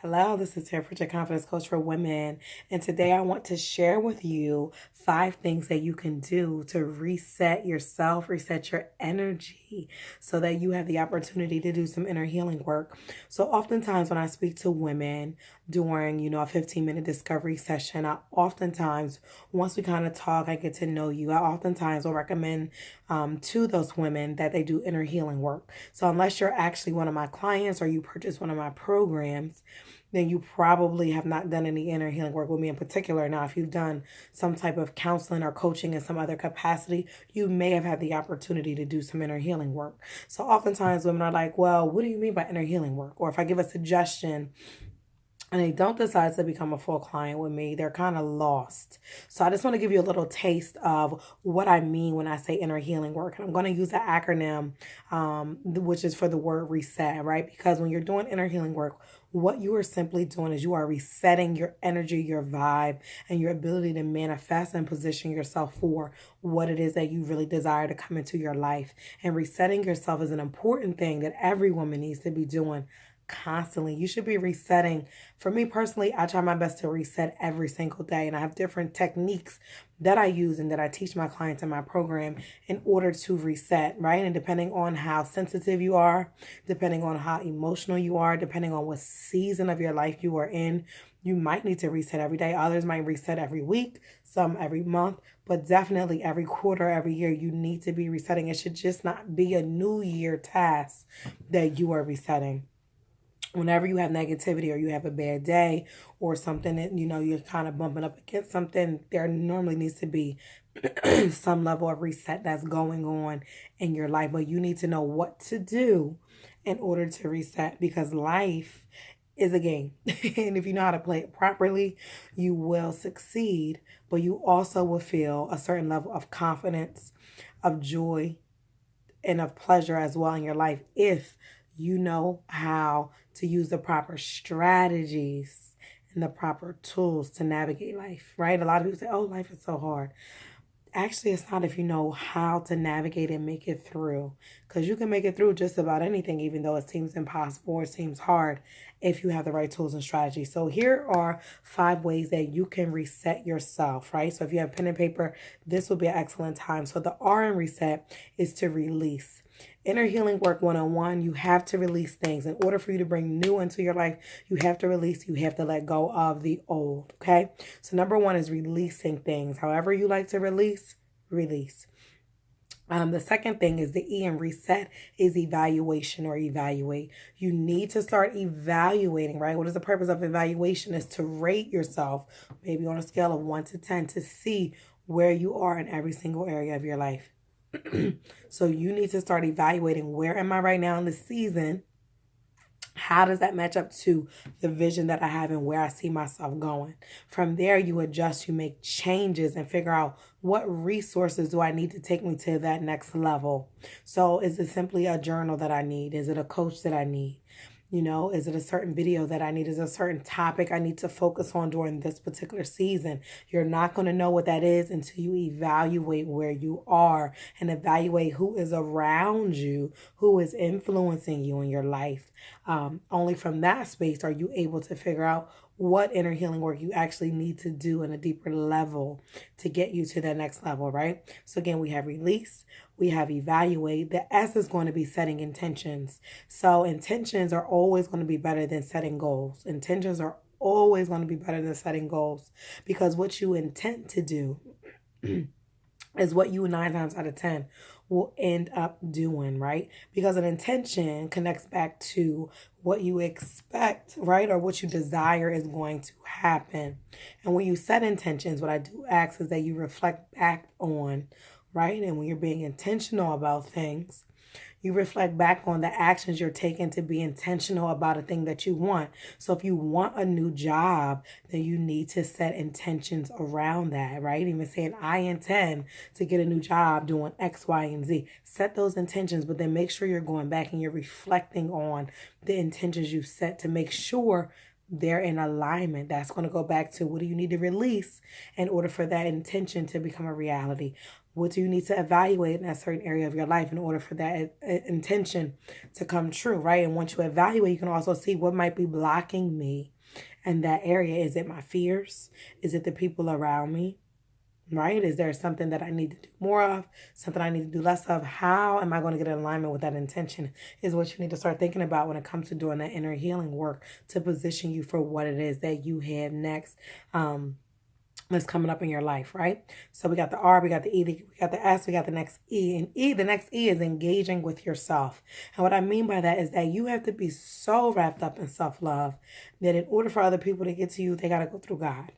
Hello, this is your Future Confidence Coach for Women, and today I want to share with you 5 things that you can do to reset yourself, reset your energy, so that you have the opportunity to do some inner healing work. So oftentimes when I speak to women during, a 15-minute discovery session, once we kind of talk, I get to know you. I oftentimes will recommend to those women that they do inner healing work. So unless you're actually one of my clients or you purchase one of my programs, then you probably have not done any inner healing work with me in particular. Now, if you've done some type of counseling or coaching in some other capacity, you may have had the opportunity to do some inner healing work. So oftentimes women are like, well, what do you mean by inner healing work? Or if I give a suggestion and they don't decide to become a full client with me, they're kind of lost. So I just want to give you a little taste of what I mean when I say inner healing work. And I'm going to use an acronym, which is for the word reset, right? Because when you're doing inner healing work, what you are simply doing is you are resetting your energy, your vibe, and your ability to manifest and position yourself for what it is that you really desire to come into your life. And resetting yourself is an important thing that every woman needs to be doing constantly. You should be resetting. For me personally, I try my best to reset every single day, and I have different techniques that I use and that I teach my clients in my program in order to reset, right? And depending on how sensitive you are, depending on how emotional you are, depending on what season of your life you are in, you might need to reset every day. Others might reset every week, some every month, but definitely every quarter, every year, you need to be resetting. It should just not be a new year task that you are resetting. Whenever you have negativity or you have a bad day or something that, you're kind of bumping up against something, there normally needs to be some level of reset that's going on in your life. But you need to know what to do in order to reset, because life is a game. And if you know how to play it properly, you will succeed, but you also will feel a certain level of confidence, of joy, and of pleasure as well in your life if you know how to use the proper strategies and the proper tools to navigate life, right? A lot of people say, oh, life is so hard. Actually, it's not if you know how to navigate and make it through. Because you can make it through just about anything, even though it seems impossible or it seems hard, if you have the right tools and strategies. So here are 5 ways that you can reset yourself, right? So if you have pen and paper, this will be an excellent time. So the R in reset is to release. Inner Healing Work 101, you have to release things. In order for you to bring new into your life, you have to release, you have to let go of the old, okay? So number 1 is releasing things. However you like to release, release. The second thing is the E in reset is evaluation or evaluate. You need to start evaluating, right? What is the purpose of evaluation? Is to rate yourself, maybe on a scale of 1 to 10, to see where you are in every single area of your life. So you need to start evaluating, where am I right now in the season? How does that match up to the vision that I have and where I see myself going? From there, you adjust, you make changes and figure out what resources do I need to take me to that next level. So is it simply a journal that I need? Is it a coach that I need? Is it a certain video that I need? Is it a certain topic I need to focus on during this particular season? You're not going to know what that is until you evaluate where you are and evaluate who is around you, who is influencing you in your life. Only from that space are you able to figure out what inner healing work you actually need to do in a deeper level to get you to the next level, right? So again, we have release, we have evaluate. The S is going to be setting intentions. So intentions are always going to be better than setting goals. Intentions are always going to be better than setting goals, because what you intend to do is what you 9 times out of 10 will end up doing, right? Because an intention connects back to what you expect, right? Or what you desire is going to happen. And when you set intentions, what I do ask is that you reflect back on, right? And when you're being intentional about things, you reflect back on the actions you're taking to be intentional about a thing that you want. So if you want a new job, then you need to set intentions around that, right? Even saying, I intend to get a new job doing X, Y, and Z. Set those intentions, but then make sure you're going back and you're reflecting on the intentions you set to make sure they're in alignment. That's going to go back to, what do you need to release in order for that intention to become a reality? What do you need to evaluate in that certain area of your life in order for that intention to come true, right? And once you evaluate, you can also see what might be blocking me in that area. Is it my fears? Is it the people around me? Right? Is there something that I need to do more of? Something I need to do less of? How am I going to get in alignment with that intention? Is what you need to start thinking about when it comes to doing that inner healing work to position you for what it is that you have next. That's coming up in your life, right? So we got the R, we got the E, we got the S, we got the next E. And the next E is engaging with yourself. And what I mean by that is that you have to be so wrapped up in self-love that in order for other people to get to you, they got to go through God.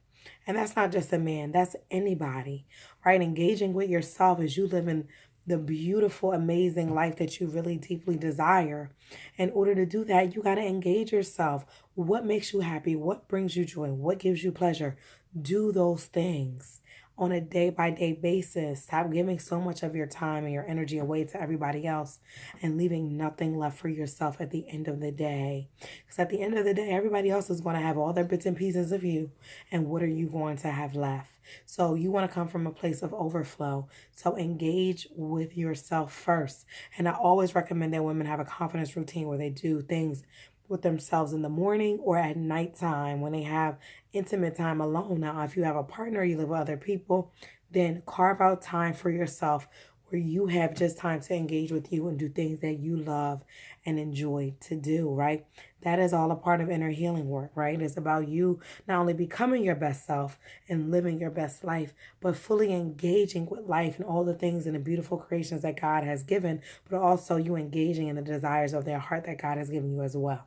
And that's not just a man, that's anybody, right? Engaging with yourself as you live in the beautiful, amazing life that you really deeply desire. In order to do that, you got to engage yourself. What makes you happy? What brings you joy? What gives you pleasure? Do those things on a day-by-day basis. Stop giving so much of your time and your energy away to everybody else and leaving nothing left for yourself at the end of the day. Because at the end of the day, everybody else is going to have all their bits and pieces of you. And what are you going to have left? So you want to come from a place of overflow. So engage with yourself first. And I always recommend that women have a confidence routine where they do things with themselves in the morning or at nighttime when they have intimate time alone. Now, if you have a partner, you live with other people, then carve out time for yourself where you have just time to engage with you and do things that you love and enjoy to do, right? That is all a part of inner healing work, right? It's about you not only becoming your best self and living your best life, but fully engaging with life and all the things and the beautiful creations that God has given, but also you engaging in the desires of their heart that God has given you as well.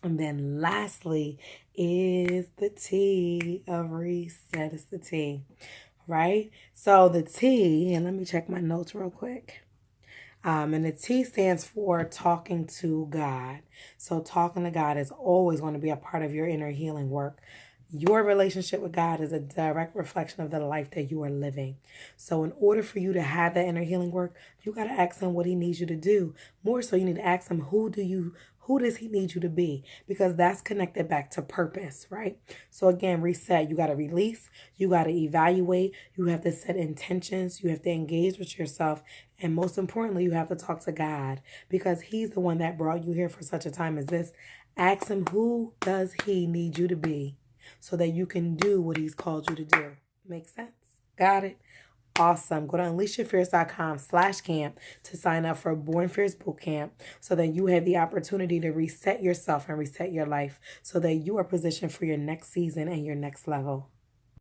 And then lastly is the T of reset. It's the T, right? So the T, and let me check my notes real quick. And the T stands for talking to God. So talking to God is always going to be a part of your inner healing work. Your relationship with God is a direct reflection of the life that you are living. So in order for you to have that inner healing work, you got to ask him what he needs you to do. More so, you need to ask him, who does he need you to be? Because that's connected back to purpose, right? So again, reset. You got to release. You got to evaluate. You have to set intentions. You have to engage with yourself. And most importantly, you have to talk to God because he's the one that brought you here for such a time as this. Ask him, who does he need you to be so that you can do what he's called you to do? Make sense? Got it? Awesome. Go to unleashyourfierce.com/camp to sign up for Born Fierce Bootcamp so that you have the opportunity to reset yourself and reset your life so that you are positioned for your next season and your next level.